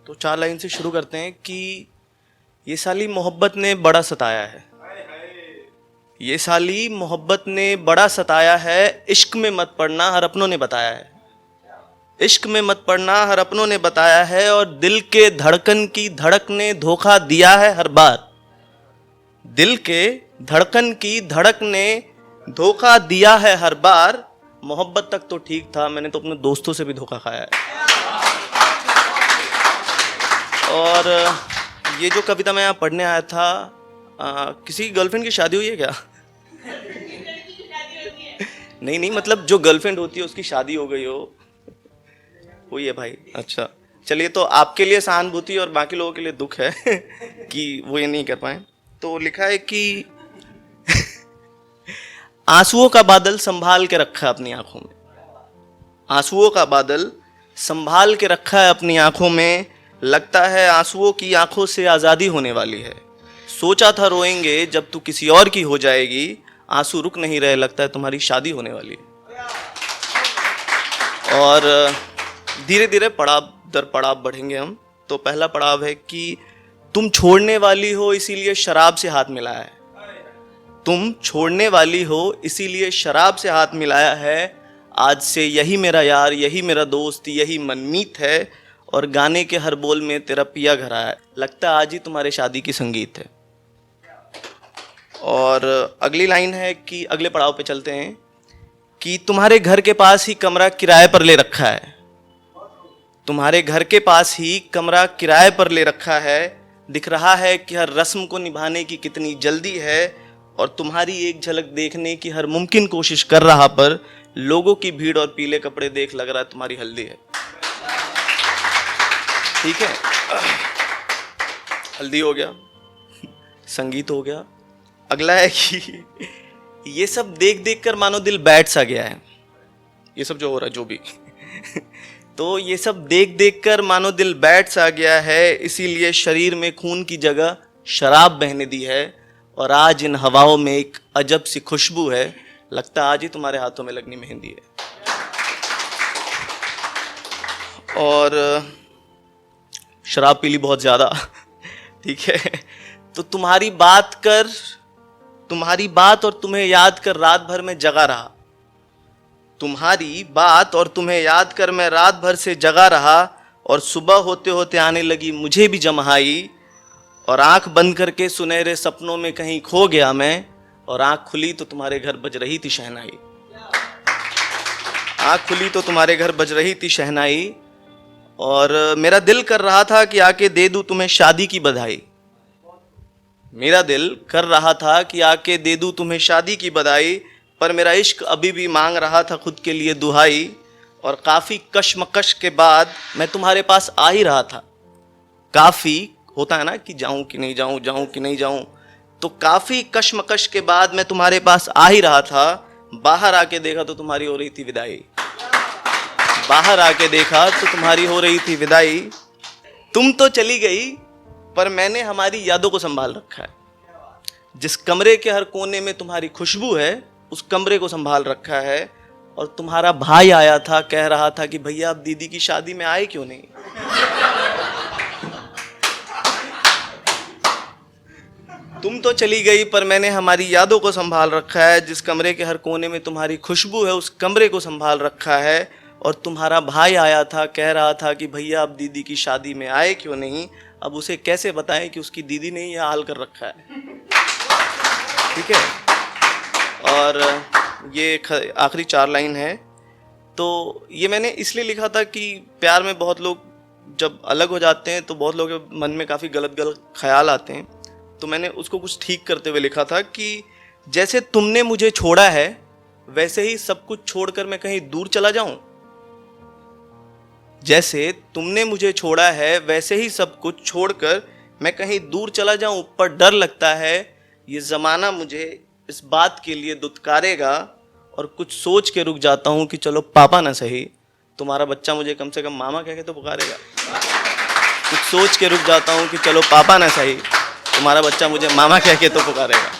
तो 4 लाइन से शुरू करते हैं कि ये साली मोहब्बत ने बड़ा सताया है, ये साली मोहब्बत ने बड़ा सताया है, इश्क में मत पड़ना हर अपनों ने बताया है, इश्क में मत पड़ना हर अपनों ने बताया है, और दिल के धड़कन की धड़क ने धोखा दिया है हर बार, दिल के धड़कन की धड़क ने धोखा दिया है हर बार, मोहब्बत तक तो ठीक था, मैंने तो अपने दोस्तों से भी धोखा खाया है। और ये जो कविता मैं यहाँ पढ़ने आया था, किसी गर्लफ्रेंड की शादी हुई है क्या? नहीं, मतलब जो गर्लफ्रेंड होती है उसकी शादी हो गई हो, हुई है भाई? अच्छा चलिए, तो आपके लिए सहानुभूति और बाकी लोगों के लिए दुख है कि वो ये नहीं कर पाए। तो लिखा है कि आंसुओं का बादल संभाल के रखा है अपनी आंखों में, आंसुओं का बादल संभाल के रखा है अपनी आंखों में, लगता है आंसुओं की आंखों से आज़ादी होने वाली है, सोचा था रोएंगे जब तू किसी और की हो जाएगी, आंसू रुक नहीं रहे लगता है तुम्हारी शादी होने वाली है। और धीरे धीरे पड़ाव दर पड़ाव बढ़ेंगे हम। तो पहला पड़ाव है कि तुम छोड़ने वाली हो इसीलिए शराब से हाथ मिलाया है, तुम छोड़ने वाली हो इसीलिए शराब से हाथ मिलाया है, आज से यही मेरा यार, यही मेरा दोस्त, यही मनमीत है, और गाने के हर बोल में तेरा पिया घर आया है, लगता है आज ही तुम्हारे शादी की संगीत है। और अगली लाइन है कि अगले पड़ाव पे चलते हैं कि तुम्हारे घर के पास ही कमरा किराए पर ले रखा है, तुम्हारे घर के पास ही कमरा किराए पर ले रखा है, दिख रहा है कि हर रस्म को निभाने की कितनी जल्दी है, और तुम्हारी एक झलक देखने की हर मुमकिन कोशिश कर रहा पर लोगों की भीड़ और पीले कपड़े देख लग रहा है तुम्हारी हल्दी है। ठीक है, हल्दी हो गया, संगीत हो गया। अगला है कि ये सब देख देख कर मानो दिल बैठ सा गया है, ये सब जो हो रहा है जो भी तो ये सब देख देख कर मानो दिल बैठ सा गया है, इसीलिए शरीर में खून की जगह शराब बहने दी है, और आज इन हवाओं में एक अजब सी खुशबू है, लगता आज ही तुम्हारे हाथों में लगनी मेहंदी है। और शराब पी ली बहुत ज़्यादा, ठीक है, तो तुम्हारी बात और तुम्हें याद कर रात भर में जगा रहा, तुम्हारी बात और तुम्हें याद कर मैं रात भर से जगा रहा, और सुबह होते होते आने लगी मुझे भी जम्हाई, और आंख बंद करके सुनहरे सपनों में कहीं खो गया मैं, और आंख खुली तो तुम्हारे घर बज रही थी शहनाई, आंख खुली तो तुम्हारे घर बज रही थी शहनाई, और मेरा दिल कर रहा था कि आके दे दूं तुम्हें शादी की बधाई, मेरा दिल कर रहा था कि आके दे दूं तुम्हें शादी की बधाई, पर मेरा इश्क अभी भी मांग रहा था खुद के लिए दुहाई, और काफ़ी कशमकश के बाद मैं तुम्हारे पास आ ही रहा था, काफ़ी होता है ना कि जाऊं कि नहीं जाऊं, जाऊं कि नहीं जाऊं, तो काफ़ी कशमकश के बाद मैं तुम्हारे पास आ ही रहा था, बाहर आके देखा तो तुम्हारी हो रही थी विदाई, बाहर आके देखा तो तुम्हारी हो रही थी विदाई, तुम तो चली गई पर मैंने हमारी यादों को संभाल रखा है, जिस कमरे के हर कोने में तुम्हारी खुशबू है उस कमरे को संभाल रखा है, और तुम्हारा भाई आया था कह रहा था कि भैया आप दीदी की शादी में आए क्यों नहीं। तुम तो चली गई पर मैंने हमारी यादों को संभाल रखा है, जिस कमरे के हर कोने में तुम्हारी खुशबू है उस कमरे को संभाल रखा है, और तुम्हारा भाई आया था कह रहा था कि भैया आप दीदी की शादी में आए क्यों नहीं, अब उसे कैसे बताएं कि उसकी दीदी ने यह हाल कर रखा है। ठीक है, और ये आखिरी 4 लाइन है। तो ये मैंने इसलिए लिखा था कि प्यार में बहुत लोग जब अलग हो जाते हैं तो बहुत लोगों के मन में काफ़ी गलत ख्याल आते हैं, तो मैंने उसको कुछ ठीक करते हुए लिखा था कि जैसे तुमने मुझे छोड़ा है वैसे ही सब कुछ छोड़कर मैं कहीं दूर चला जाऊं, जैसे तुमने मुझे छोड़ा है वैसे ही सब कुछ छोड़कर मैं कहीं दूर चला जाऊं, पर डर लगता है ये ज़माना मुझे इस बात के लिए दुत्कारेगा, और कुछ सोच के रुक जाता हूं कि चलो पापा ना सही तुम्हारा बच्चा मुझे कम से कम मामा कह के तो पुकारेगा, कुछ सोच के रुक जाता हूं कि चलो पापा ना सही तुम्हारा बच्चा मुझे मामा कह के तो पुकारेगा।